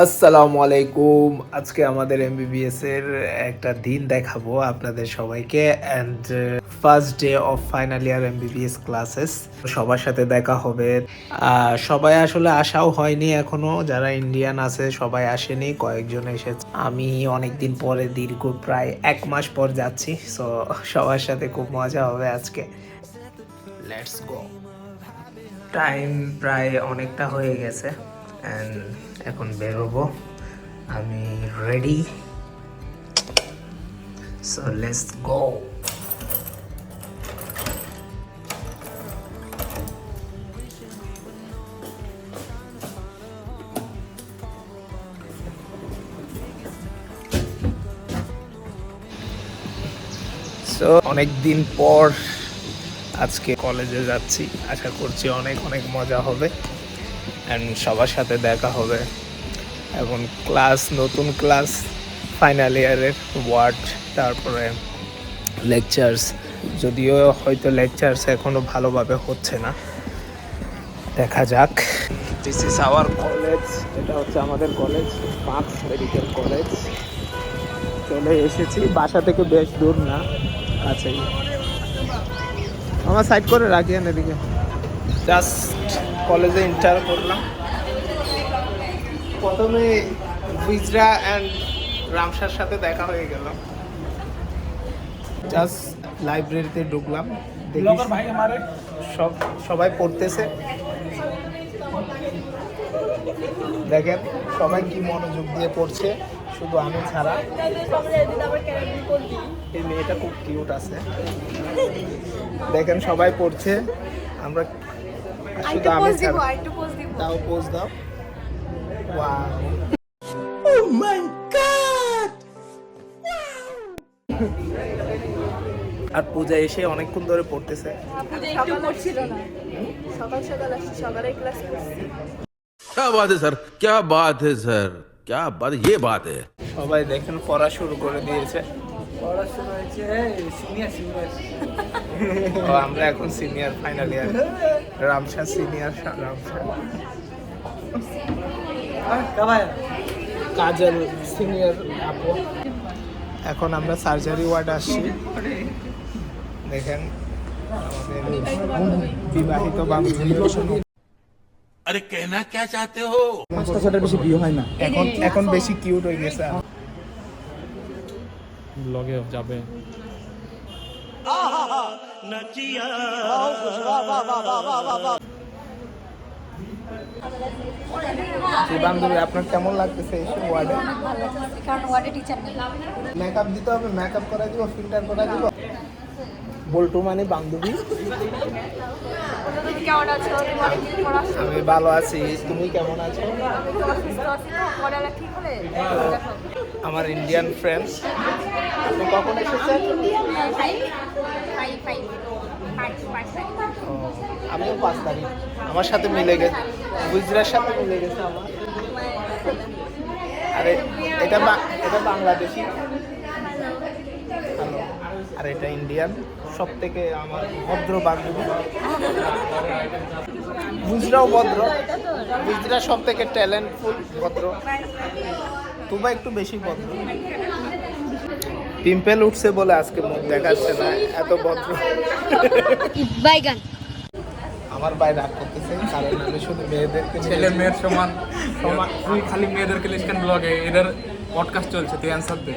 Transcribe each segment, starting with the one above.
আসসালামু আলাইকুম। আজকে আমাদের এমবিবিএস এর একটা দিন দেখাবো আপনাদের সবাইকে and first day of final year MBBS classes. সবার সাথে দেখা হবে। সবাই আসলে আসাও হয়নি এখনো, যারা ইন্ডিয়ান আছে সবাই আসেনি, কয়েকজন এসেছে। আমি অনেকদিন পরে দীর্ঘ প্রায় 1 মাস পর যাচ্ছি, সো সবার সাথে খুব মজা হবে আজকে। Let's go. টাইম প্রায় অনেকটা হয়ে গেছে অ্যান্ড এখন বেরোবো। আমি ready, so let's go. So অনেক দিন পর আজকে কলেজে যাচ্ছি, আশা করছি অনেক অনেক মজা হবে অ্যান্ড সবার সাথে দেখা হবে। এখন ক্লাস, নতুন ক্লাস, ফাইনাল ইয়ারের ওয়ার্ড, তারপরে লেকচার্স, যদিও হয়তো লেকচার্স এখনো ভালোভাবে হচ্ছে না, দেখা যাক। দিস ইজ আওয়ার কলেজ, এটা হচ্ছে আমাদের কলেজ, মার্কস মেডিকেল কলেজ। চলে এসেছি, বাসা থেকে বেশ দূর না, কাছেই। আমার সাইড করে রাখি এদিকে। জাস্ট কলেজে এন্টার করলাম, প্রথমে বিজরা অ্যান্ড রামসার সাথে দেখা হয়ে গেল। জাস্ট লাইব্রেরিতে ঢুকলাম, দেখি সবাই পড়তেছে। দেখেন সবাই কি মনোযোগ দিয়ে পড়ছে, শুধু আমি ছাড়া। এই মেয়েটা খুব কিউট আছে, দেখেন সবাই পড়ছে, আমরা শুধু আমি ছাড়া। দাও পোজ দাও। ওয়াও, ও মাই গড। আর পূজা এসে অনেকক্ষণ ধরে পড়তেছে। সকাল পড়ছিল না, সকাল সকাল আসছে, সকালের ক্লাস করছি। क्या बात है सर, क्या बात है सर, क्या बात, ये बात है। সবাই দেখেন পড়া শুরু করে দিয়েছে। পড়াশোনা হয়েছে সিনিয়র ও, আমরা এখন senior final year. Ramsha senior, Ramsha কাজল সিনিয়র আপু। এখন আমরা সার্জারি ওয়ার্ড আসছি। দেখেন আমাদের বিবাহিত বান্ধবী। अरे कहना क्या चाहते हो? বেশি বিয়ে হয় না এখন বেশি কিউট হয়ে গেছে। ব্লগে যাবে। বান্ধবী, আপনার কেমন লাগতেছে এই ওয়ার্ডে? কারণ ওয়ার্ডে টিচার নেই। মেকআপ দিতে হবে, মেকআপ করা দিব, ফিল্টার করা দিব। বল্টু মানে বান্ধবী। তুমি কেমন আছো? তোমার কি পড়াশোনা? আমি ভালো আছি, তুমি কেমন আছো? আমি তো অসুস্থ আছি, তো পড়ালেখা ঠিক হলে দেখো। আমার ইন্ডিয়ান ফ্রেন্ডস। আপনি কখন এসেছেন? ও, আমিও 5 তারিখ। আমার সাথে মিলে গেছে, গুজরার সাথে মিলে গেছে আমার। আরে এটা বাংলাদেশি। হ্যালো। আর এটা ইন্ডিয়ান। সব থেকে আমার ভদ্র বান্ধবী। গুজরাও ভদ্র, গুজরা সব থেকে ট্যালেন্টফুল, ভদ্র। তোমরা একটু বেশি ভদ্র। পিম্পল উঠছে বলে আজকে মুখ দেখাচ্ছে না, এত ভদ্র। বাইগান। আমার ভাই রাগ করতেছে, কারণ আমি শুধু মেয়েদেরকে ছেলে মেয়ের সমান সমান, তুই খালি মেয়েদেরকে লিখছেন ব্লগে, এদের পডকাস্ট চলছে, তুই অ্যান্সার দে।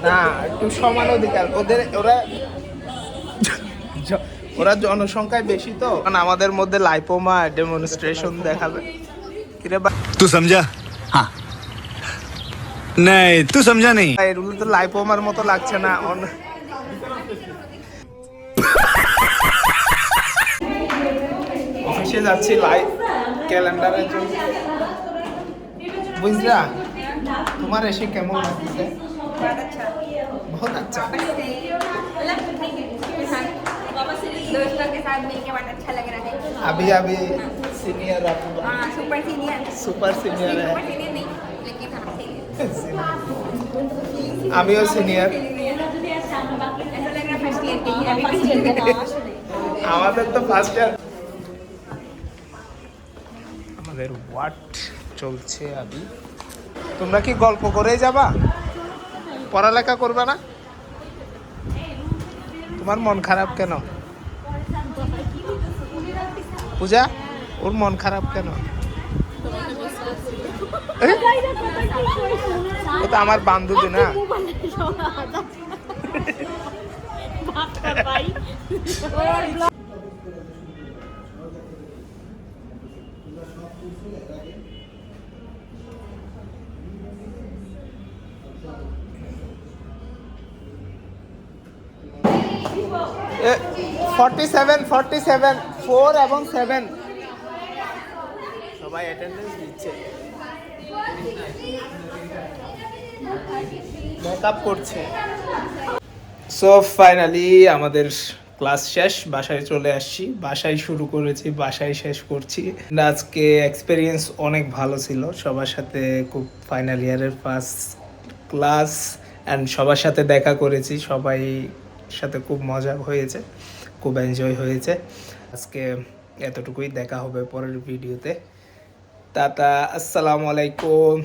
না, একটু সমান অধিকার ওদের। ওরা জনসংখ্যায় বেশি, তো কারণ আমাদের মধ্যে লাইপোমা ডেমনস্ট্রেশন দেখাবে। কিরে ভাই, तू समझा? हाँ नहीं, तू समझा नहीं। এগুলো তো লাইপোমার মতো লাগছে না। অফিসে যাচ্ছি লাইভ ক্যালেন্ডারের জন্য। বুঝলা, তোমার এসে কেমন লাগছে? বহুত আচ্ছা। दोस्तों के साथ मिलके बड़ा अच्छा लग रहा है। अभी सीनियर आपको हाँ, सुपर सीनियर। सुपर सीनियर है। सुपर सीनियर नहीं, लेकिन हाँ सीनियर। আমিও সিনিয়র। ऐसा लग रहा फर्स्ट ईयर के ही अभी फर्स्ट আমাদের তো ফার্স্ট ইয়ার। আমাদের ওয়ার্ড চলছে আবি। তোমরা কি গল্প করেই যাবা, পড়ালেখা করবে না? তোমার মন খারাপ কেন পূজা? ওর মন খারাপ কেন? ও তো আমার বান্ধবী না। এ, 47 47 4 এবং 7 সবাই অ্যাটেন্ডেন্স দিচ্ছে, মেকআপ করছে। সো ফাইনালি আমাদের ক্লাস শেষ, বাসায় চলে আসছি। বাসায় শুরু করেছি, বাসায় শেষ করছি। আজকে এক্সপিরিয়েন্স অনেক ভালো ছিল সবার সাথে, খুব ফাইনাল ইয়ারের ফার্স্ট ক্লাস অ্যান্ড সবার সাথে দেখা করেছি, সবাই সাথে খুব মজা হয়েছে, খুব এনজয় হয়েছে। আজকে এতটুকুই, দেখা হবে পরের ভিডিওতে। টাটা, আসসালামু আলাইকুম।